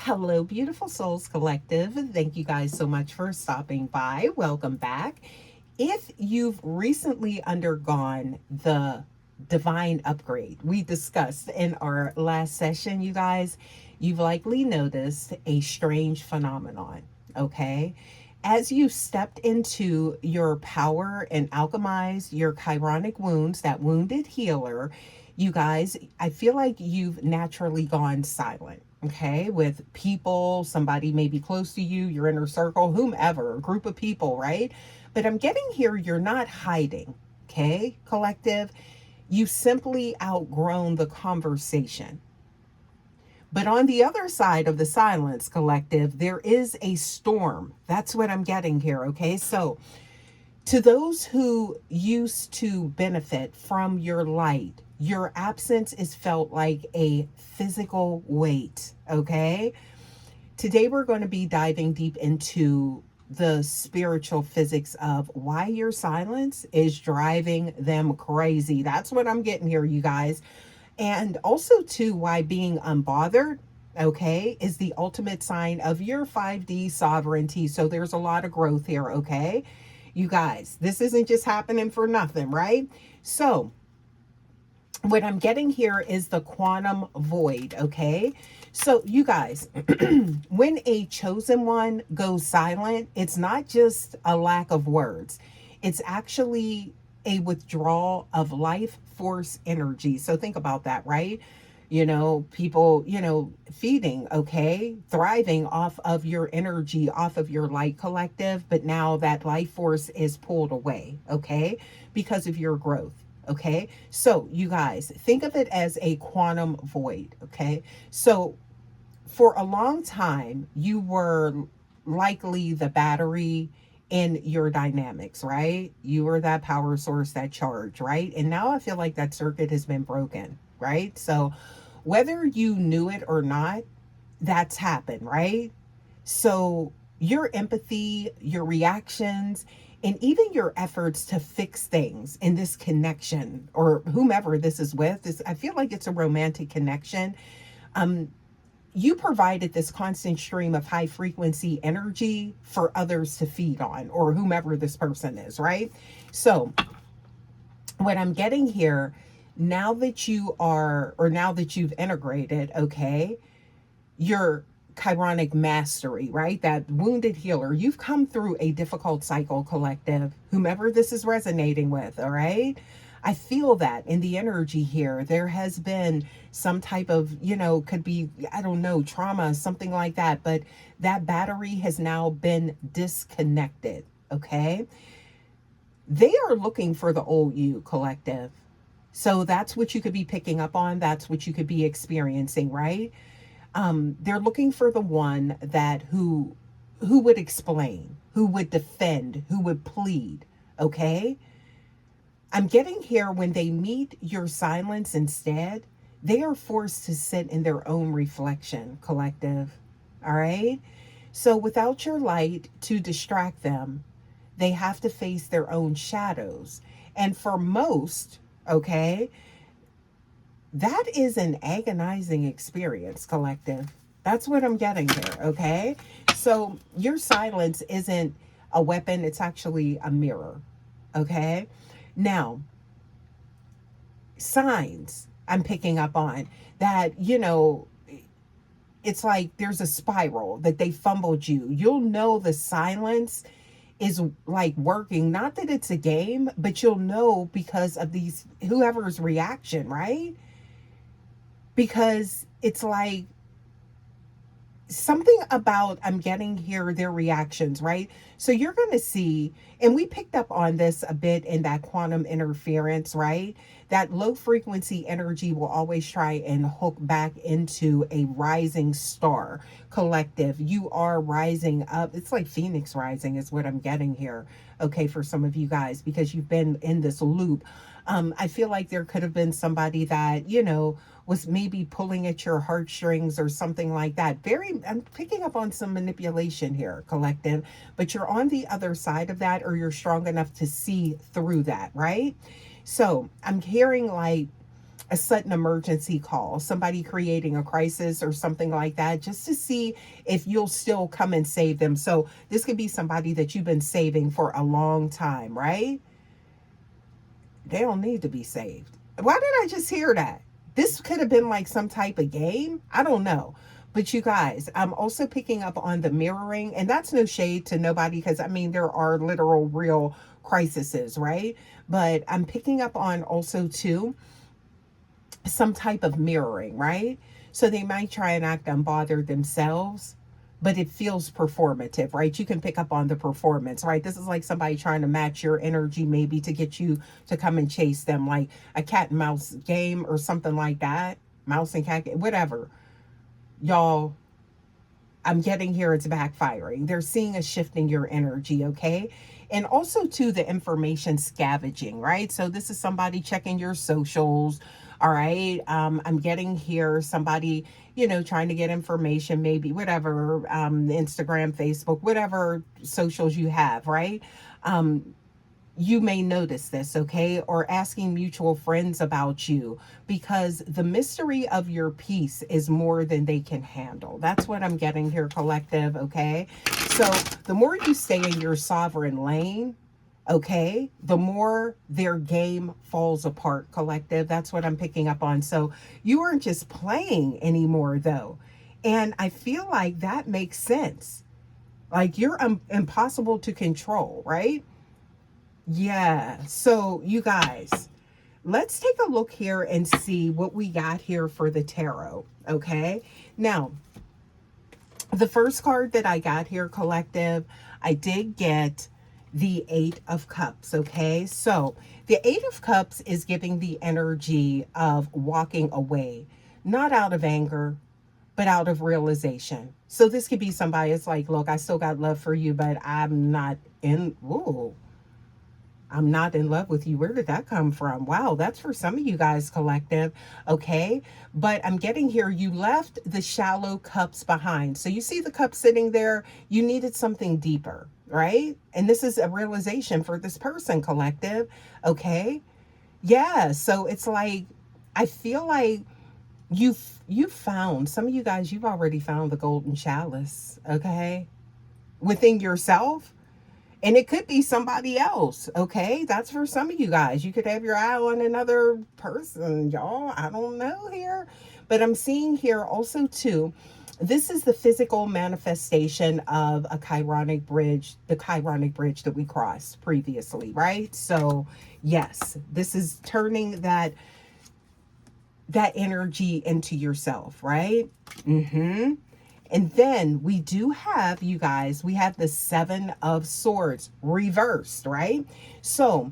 Hello, Beautiful Souls Collective. Thank you guys so much for stopping by. Welcome back. If you've recently undergone the divine upgrade we discussed in our last session, you guys, you've likely noticed a strange phenomenon, okay? As you stepped into your power and alchemized your chironic wounds, that wounded healer, you guys, I feel like you've naturally gone silent. Okay, with people, somebody maybe close to you, your inner circle, whomever, a group of people, right? But I'm getting here, you're not hiding. Okay, collective, you simply outgrown the conversation. But on the other side of the silence, collective, there is a storm. That's what I'm getting here. Okay, so to those who used to benefit from your light, your absence is felt like a physical weight. Okay. Today, we're going to be diving deep into the spiritual physics of why your silence is driving them crazy. That's what I'm getting here, you guys. And also, too, why being unbothered, okay, is the ultimate sign of your 5D sovereignty. So there's a lot of growth here, okay? You guys, this isn't just happening for nothing, right? So, what I'm getting here is the quantum void, okay? So, you guys, when a chosen one goes silent, it's not just a lack of words, it's actually a withdrawal of life force energy. So, think about that, right? People, feeding, okay, thriving off of your energy, off of your light collective, but now that life force is pulled away, okay, because of your growth. Okay, so you guys think of it as a quantum void. Okay, so for a long time, you were likely the battery in your dynamics, right? You were that power source, that charge, right? And now I feel like that circuit has been broken, right? So whether you knew it or not, that's happened, right? So your empathy, your reactions, and even your efforts to fix things in this connection or whomever this is with, I feel like it's a romantic connection. Um, you provided this constant stream of high frequency energy for others to feed on, or whomever this person is, right? So, what I'm getting here, now that you are, or now that you've integrated, okay, your chironic mastery, right? That wounded healer. You've come through a difficult cycle, collective, whomever this is resonating with, all right? I feel that in the energy here. There has been some type of, could be, I don't know, trauma, something like that, but that battery has now been disconnected, okay? They are looking for the old you, collective. So that's what you could be picking up on. That's what you could be experiencing, right? They're looking for the one that who would explain, who would defend, who would plead. Okay, I'm getting here, when they meet your silence instead, they are forced to sit in their own reflection, collective. All right, so without your light to distract them, they have to face their own shadows. And for most, okay, that is an agonizing experience, collective. That's what I'm getting here, okay? So your silence isn't a weapon, it's actually a mirror, okay? Now, signs I'm picking up on that, it's like there's a spiral that they fumbled you. You'll know the silence is like working. Not that it's a game, but you'll know because of these, whoever's reaction, right? Because it's like something about, I'm getting here, their reactions, right? So you're going to see, and we picked up on this a bit in that quantum interference, right? That low frequency energy will always try and hook back into a rising star, collective. You are rising up. It's like Phoenix rising is what I'm getting here. Okay, for some of you guys, because you've been in this loop. I feel like there could have been somebody that, was maybe pulling at your heartstrings or something like that. I'm picking up on some manipulation here, collective, but you're on the other side of that, or you're strong enough to see through that, right? So I'm hearing like a sudden emergency call, somebody creating a crisis or something like that, just to see if you'll still come and save them. So this could be somebody that you've been saving for a long time, right? They don't need to be saved. Why did I just hear that? This could have been like some type of game. I don't know. But you guys, I'm also picking up on the mirroring, and that's no shade to nobody because I mean, there are literal, real crises, right? But I'm picking up on also, too, some type of mirroring, right? So they might try and act unbothered themselves, but it feels performative, right? You can pick up on the performance, right? This is like somebody trying to match your energy, maybe to get you to come and chase them, like a cat and mouse game or something like that. Mouse and cat, whatever. Y'all, I'm getting here, it's backfiring. They're seeing a shift in your energy, okay? And also, to the information scavenging, right? So this is somebody checking your socials, all right? I'm getting here somebody, trying to get information, maybe whatever, Instagram, Facebook, whatever socials you have, right? You may notice this, okay? Or asking mutual friends about you, because the mystery of your peace is more than they can handle. That's what I'm getting here, collective, okay? So the more you stay in your sovereign lane, okay, the more their game falls apart, collective. That's what I'm picking up on. So you aren't just playing anymore, though. And I feel like that makes sense. Like, you're impossible to control, right? Yeah. So, you guys, let's take a look here and see what we got here for the tarot. Okay. Now, the first card that I got here, collective, I did get the Eight of Cups. Okay. So, the Eight of Cups is giving the energy of walking away, not out of anger, but out of realization. So, this could be somebody, it's like, look, I still got love for you, but I'm not in. Whoa. I'm not in love with you. Where did that come from? Wow, that's for some of you guys, collective. Okay. But I'm getting here, you left the shallow cups behind. So you see the cup sitting there, you needed something deeper, right? And this is a realization for this person, collective. Okay. Yeah. So it's like, I feel like you've found, some of you guys, you've already found the golden chalice. Okay. Within yourself. And it could be somebody else, okay? That's for some of you guys. You could have your eye on another person, y'all. I don't know here. But I'm seeing here also, too, this is the physical manifestation of a chironic bridge, the chironic bridge that we crossed previously, right? So, yes, this is turning that energy into yourself, right? Mm-hmm. And then we do have, you guys, we have the Seven of Swords reversed, right? So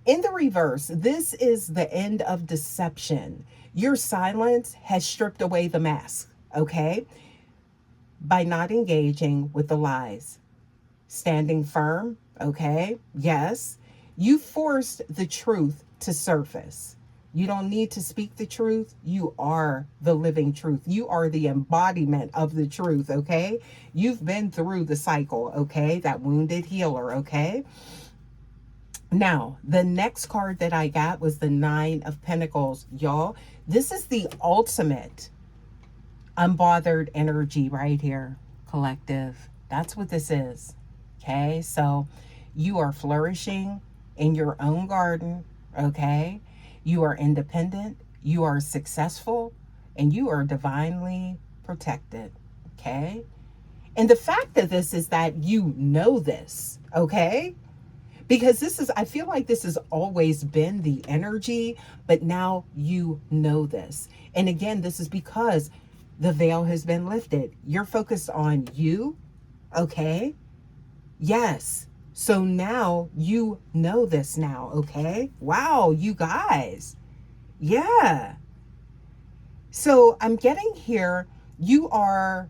in the reverse, this is the end of deception. Your silence has stripped away the mask, okay? By not engaging with the lies. Standing firm, okay? Yes. You forced the truth to surface. You don't need to speak the truth. You are the living truth. You are the embodiment of the truth, okay? You've been through the cycle, okay? That wounded healer, okay? Now, the next card that I got was the Nine of Pentacles. Y'all, this is the ultimate unbothered energy right here, collective. That's what this is, okay? So you are flourishing in your own garden, okay? You are independent, you are successful, and you are divinely protected, okay? And the fact of this is that you know this, okay? Because this is, I feel like this has always been the energy, but now you know this. And again, this is because the veil has been lifted. You're focused on you, okay? Yes. So now you know this now, okay? Wow, you guys. Yeah. So I'm getting here, you are,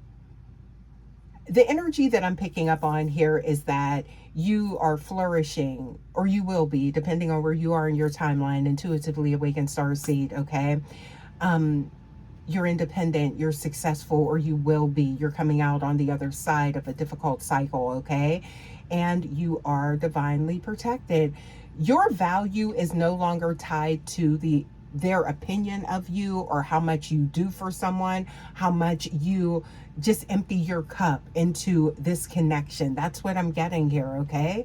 the energy that I'm picking up on here is that you are flourishing, or you will be, depending on where you are in your timeline, intuitively awakened starseed, okay? You're independent, you're successful, or you will be. You're coming out on the other side of a difficult cycle, okay? And you are divinely protected. Your value is no longer tied to the their opinion of you or how much you do for someone, how much you just empty your cup into this connection. That's what I'm getting here, okay?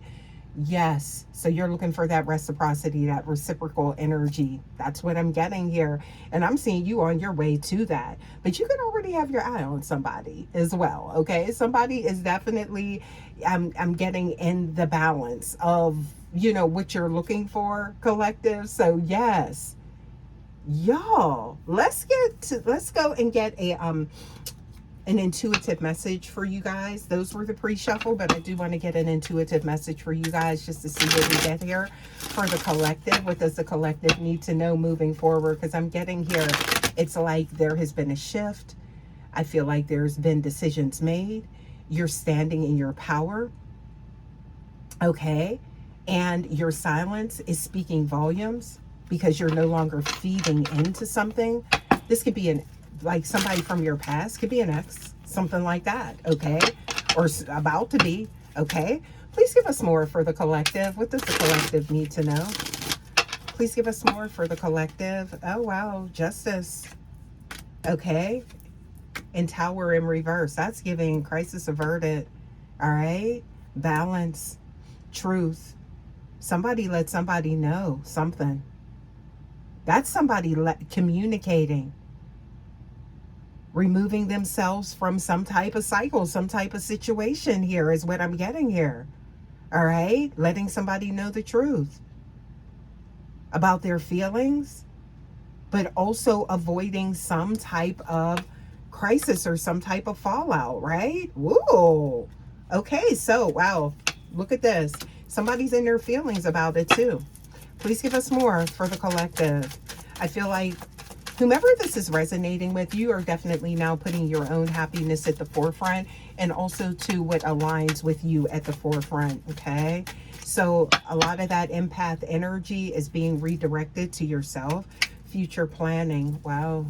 Yes. So you're looking for that reciprocity, that reciprocal energy. That's what I'm getting here. And I'm seeing you on your way to that. But you can already have your eye on somebody as well. Okay. Somebody is definitely, I'm getting in the balance of, what you're looking for, collective. So yes, y'all, let's go and get an intuitive message for you guys. Those were the pre-shuffle, but I do want to get an intuitive message for you guys just to see what we get here for the collective. What does the collective need to know moving forward? Because I'm getting here, it's like there has been a shift. I feel like there's been decisions made. You're standing in your power, okay? And your silence is speaking volumes because you're no longer feeding into something. This could be like somebody from your past, could be an ex, something like that, okay? Or about to be, okay? Please give us more for the collective. What does the collective need to know? Please give us more for the collective. Oh, wow, justice, okay? And Tower in reverse. That's giving crisis averted, all right? Balance, truth. Somebody let somebody know something. That's somebody communicating. Removing themselves from some type of cycle, some type of situation here is what I'm getting here. All right? Letting somebody know the truth about their feelings, but also avoiding some type of crisis or some type of fallout, right? Whoa. Okay, so, wow. Look at this. Somebody's in their feelings about it too. Please give us more for the collective. I feel like whomever this is resonating with, you are definitely now putting your own happiness at the forefront, and also to what aligns with you at the forefront, okay? So a lot of that empath energy is being redirected to yourself. Future planning, wow.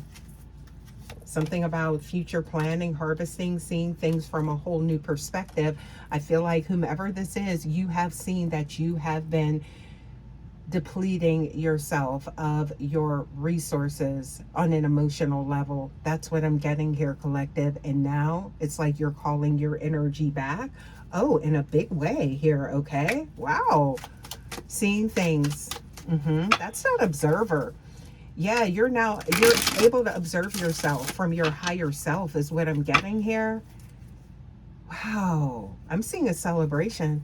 Something about future planning, harvesting, seeing things from a whole new perspective. I feel like whomever this is, you have seen that you have been depleting yourself of your resources on an emotional level. That's what I'm getting here, collective. And now it's like you're calling your energy back. Oh, in a big way here, okay? Wow. Seeing things. That's not observer. Yeah, you're able to observe yourself from your higher self is what I'm getting here. Wow. I'm seeing a celebration.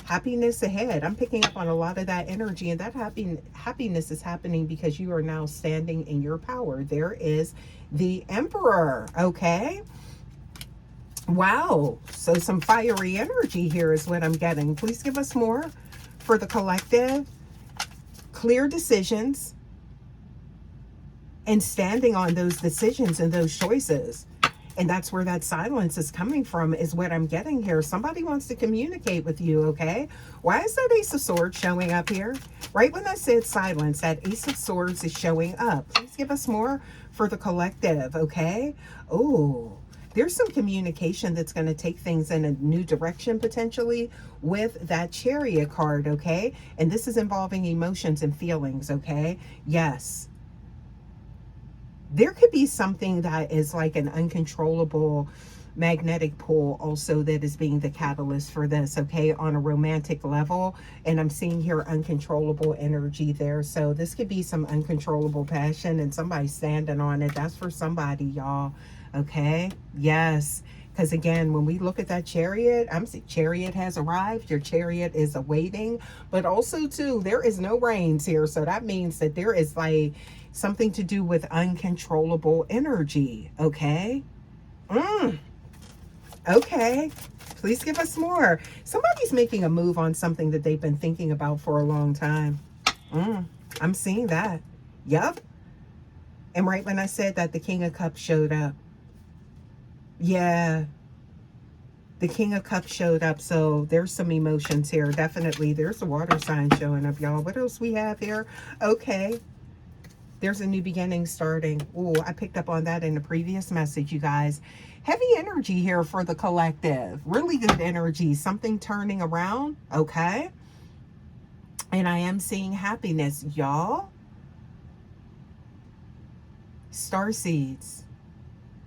Happiness ahead. I'm picking up on a lot of that energy, and that happiness is happening because you are now standing in your power. There is the Emperor, okay? Wow. So some fiery energy here is what I'm getting. Please give us more for the collective. Clear decisions and standing on those decisions and those choices. And that's where that silence is coming from, is what I'm getting here. Somebody wants to communicate with you, okay? Why is that Ace of Swords showing up here? Right when I said silence, that Ace of Swords is showing up. Please give us more for the collective, okay? Oh, there's some communication that's going to take things in a new direction potentially with that Chariot card, okay? And this is involving emotions and feelings, okay? Yes. There could be something that is like an uncontrollable magnetic pull also that is being the catalyst for this, okay, on a romantic level. And I'm seeing here uncontrollable energy there. So this could be some uncontrollable passion and somebody standing on it. That's for somebody, y'all, okay? Yes. Because again, when we look at that Chariot, I'm saying Chariot has arrived. Your Chariot is awaiting. But also, too, there is no reins here. So that means that there is like something to do with uncontrollable energy, okay? Okay. Please give us more. Somebody's making a move on something that they've been thinking about for a long time. I'm seeing that. Yep. And right when I said that, the King of Cups showed up. Yeah. The King of Cups showed up. So there's some emotions here. Definitely. There's a water sign showing up, y'all. What else we have here? Okay. There's a new beginning starting. Oh, I picked up on that in the previous message, you guys. Heavy energy here for the collective. Really good energy. Something turning around. Okay. And I am seeing happiness, y'all. Star seeds,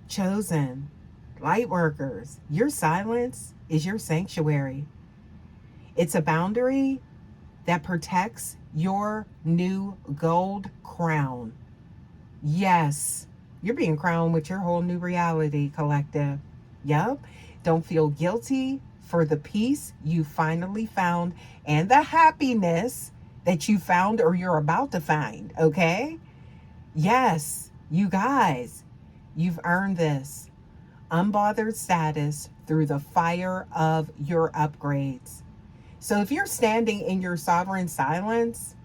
chosen, light workers, your silence is your sanctuary. It's a boundary that protects your new gold crown. Yes, you're being crowned with your whole new reality, collective. Yep. Don't feel guilty for the peace you finally found and the happiness that you found or you're about to find, okay? Yes, you guys, you've earned this unbothered status through the fire of your upgrades. So if you're standing in your sovereign silence,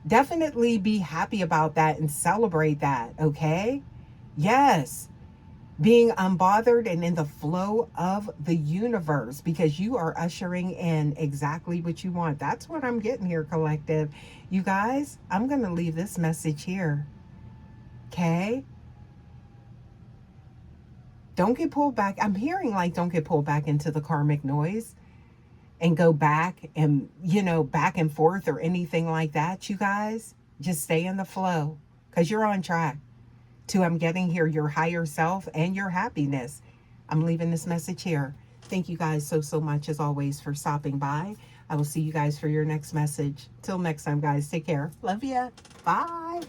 definitely be happy about that and celebrate that, okay? Yes, being unbothered and in the flow of the universe, because you are ushering in exactly what you want. That's what I'm getting here, collective. You guys, I'm going to leave this message here, okay? Don't get pulled back. I'm hearing like don't get pulled back into the karmic noise and go back and, back and forth or anything like that, you guys. Just stay in the flow because you're on track to, I'm getting here, your higher self and your happiness. I'm leaving this message here. Thank you guys so much as always for stopping by. I will see you guys for your next message. Till next time, guys, take care. Love ya. Bye.